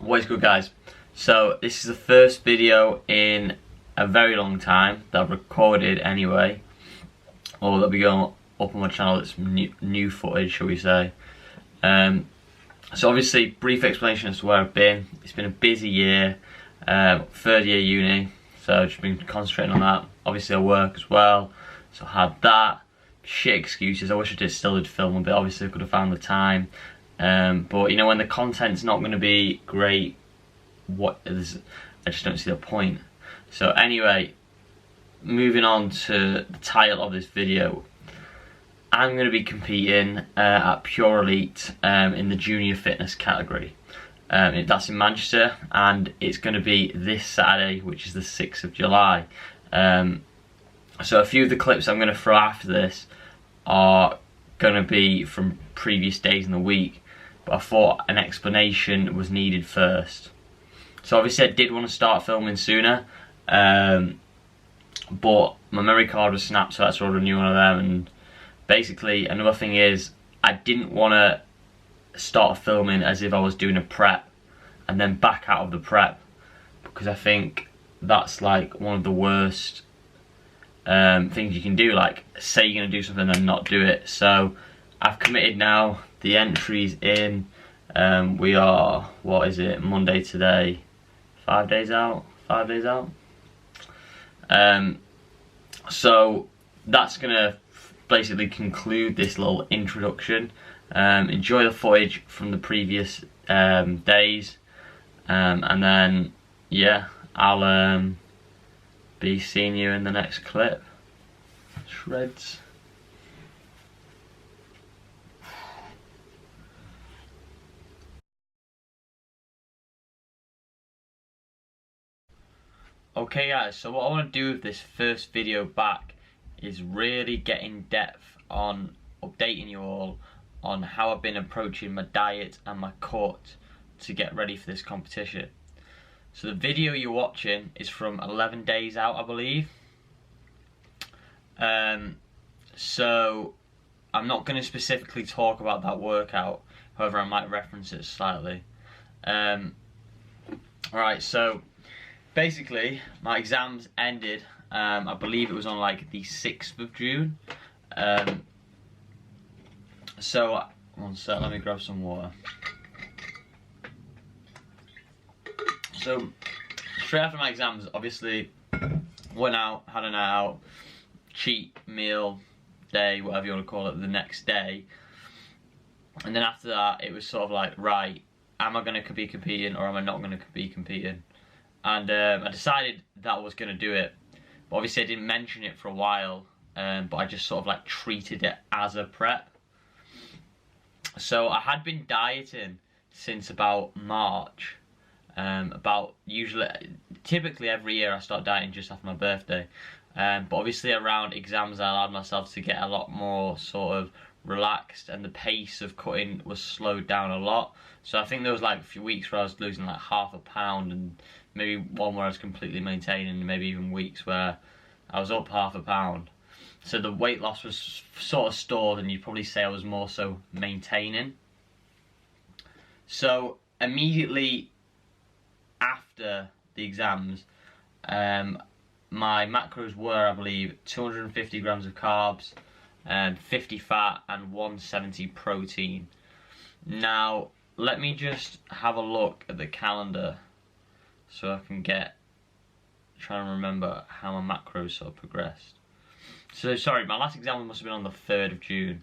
What is good, guys? So this is the first video in a very long time that I've recorded anyway, or that'll be going up on my channel. It's new footage, shall we say. So obviously, brief explanation as to where I've been. It's been a busy year, third year uni, so I've just been concentrating on that. Obviously I work as well, so I had that. Shit excuses, I wish I still did film a bit. Obviously I could have found the time. But you know, when the content's not going to be great, I just don't see the point. So anyway, moving on to the title of this video, I'm going to be competing at Pure Elite in the junior fitness category. That's in Manchester, and it's going to be this Saturday, which is the 6th of July. So a few of the clips I'm going to throw after this are going to be from previous days in the week, but I thought an explanation was needed first. So obviously I did want to start filming sooner, but my memory card was snapped, so that's ordered a new one of them. And basically another thing is, I didn't want to start filming as if I was doing a prep and then back out of the prep, because I think that's like one of the worst things you can do. Like, say you're going to do something and then not do it. So I've committed now. The entry's in. We are, what is it, Monday today, 5 days out. So that's gonna basically conclude this little introduction. Enjoy the footage from the previous days, and then yeah, I'll be seeing you in the next clip. Shreds. Okay guys, so what I want to do with this first video back is really get in depth on updating you all on how I've been approaching my diet and my cut to get ready for this competition. So the video you're watching is from 11 days out, I believe. So I'm not going to specifically talk about that workout, however I might reference it slightly. Alright, so basically, my exams ended, I believe it was on like the 6th of June. So, one sec, let me grab some water. So, straight after my exams, obviously, went out, had a night out, cheat meal day, whatever you want to call it, the next day. And then after that, it was sort of like, right, am I going to be competing or am I not going to be competing? And I decided that I was going to do it, but obviously I didn't mention it for a while, but I just sort of like treated it as a prep. So I had been dieting since about March, typically every year I start dieting just after my birthday, but obviously around exams I allowed myself to get a lot more sort of relaxed, and the pace of cutting was slowed down a lot. So I think there was like a few weeks where I was losing like ½ a pound, and maybe one where I was completely maintaining, and maybe even weeks where I was up ½ a pound. So the weight loss was sort of stalled, and you'd probably say I was more so maintaining. So immediately after the exams, my macros were, I believe, 250 grams of carbs, 50 fat, and 170 protein. Now, let me just have a look at the calendar so I can try and remember how my macros sort of progressed. So, sorry, my last exam must have been on the 3rd of June.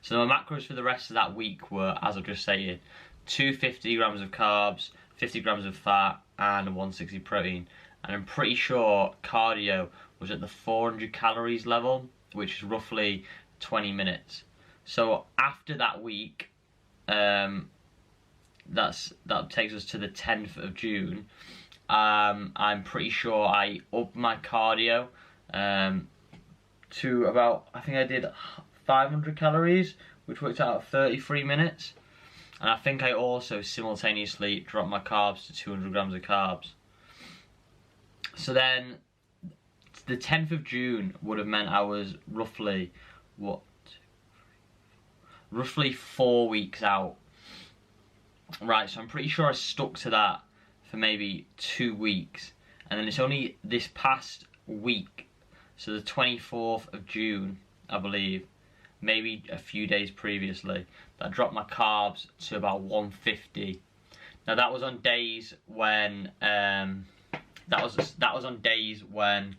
So my macros for the rest of that week were, as I've just stated, 250 grams of carbs, 50 grams of fat, and 160 protein. And I'm pretty sure cardio was at the 400 calories level, which is roughly 20 minutes. So after that week, that takes us to the 10th of June. I'm pretty sure I upped my cardio to about, I think I did 500 calories, which worked out at 33 minutes. And I think I also simultaneously dropped my carbs to 200 grams of carbs. So then the 10th of June would have meant I was roughly, roughly 4 weeks out. Right, so I'm pretty sure I stuck to that for maybe 2 weeks, and then it's only this past week, so the 24th of June, I believe, maybe a few days previously, that I dropped my carbs to about 150. Now that was on days when that was on days when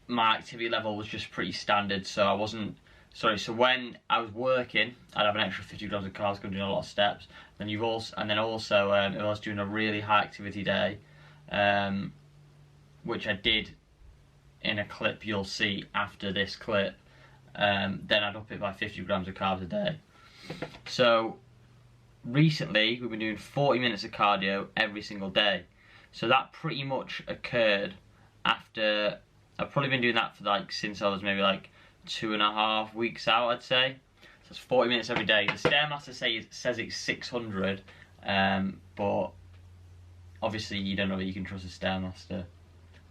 my activity level was just pretty standard, so I wasn't. Sorry, so when I was working, I'd have an extra 50 grams of carbs because I'm doing a lot of steps. Then if I was doing a really high activity day, which I did in a clip you'll see after this clip, then I'd up it by 50 grams of carbs a day. So recently we've been doing 40 minutes of cardio every single day. So that pretty much occurred after, I've probably been doing that for like since I was maybe like 2.5 weeks out, I'd say. So it's 40 minutes every day. The Stairmaster says it's 600, but obviously you don't know that you can trust a Stairmaster,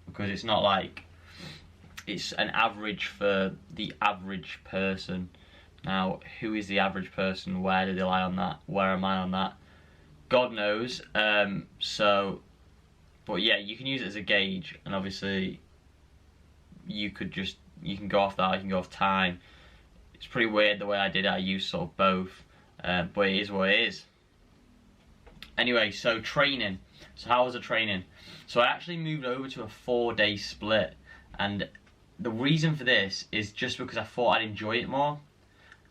because it's not like, it's an average for the average person. Now, who is the average person? Where do they lie on that? Where am I on that? God knows. But yeah, you can use it as a gauge, and obviously you can go off that, you can go off time. It's pretty weird the way I did it. I used sort of both, but it is what it is. Anyway, so training. So how was the training? So I actually moved over to a 4-day split, and the reason for this is just because I thought I'd enjoy it more.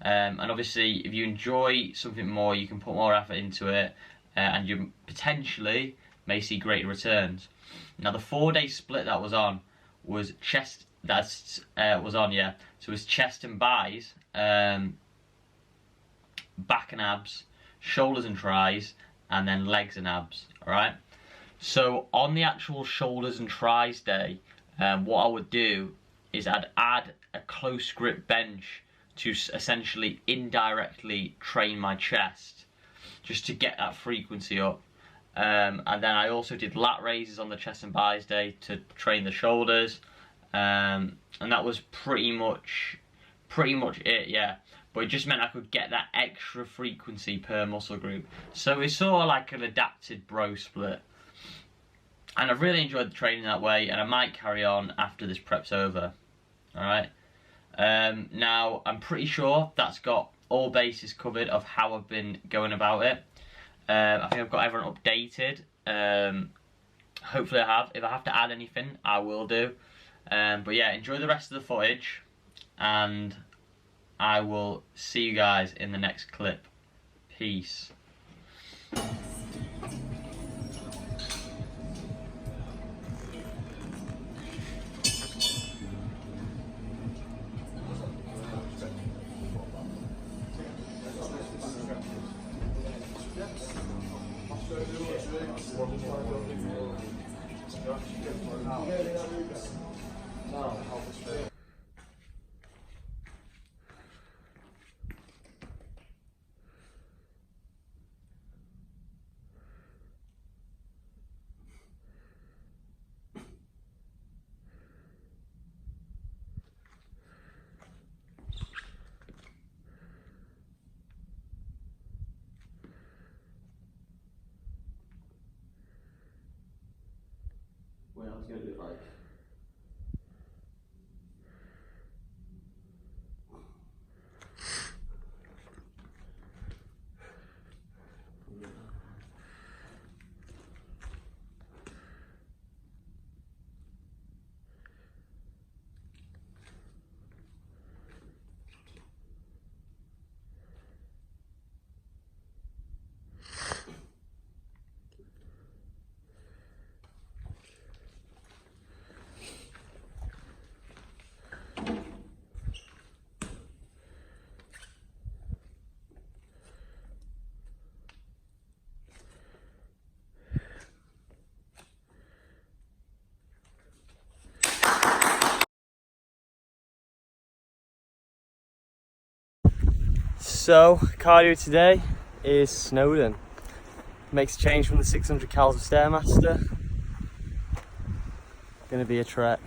And obviously, if you enjoy something more, you can put more effort into it, and you potentially may see greater returns. Now, the 4-day split that was on was chest. So it was chest and buys, back and abs, shoulders and tries, and then legs and abs. All right. So on the actual shoulders and tries day, what I would do is I'd add a close grip bench to essentially indirectly train my chest, just to get that frequency up. And then I also did lat raises on the chest and buys day to train the shoulders. And that was pretty much it, yeah. But it just meant I could get that extra frequency per muscle group. So it's sort of like an adapted bro split. And I've really enjoyed the training that way, and I might carry on after this prep's over. Alright. Now, I'm pretty sure that's got all bases covered of how I've been going about it. I think I've got everyone updated. Hopefully I have. If I have to add anything, I will do. But yeah, enjoy the rest of the footage, and I will see you guys in the next clip. Peace. Well, I was going to do it like... So, cardio today is Snowdon. Makes a change from the 600 calories of Stairmaster. Gonna be a trek.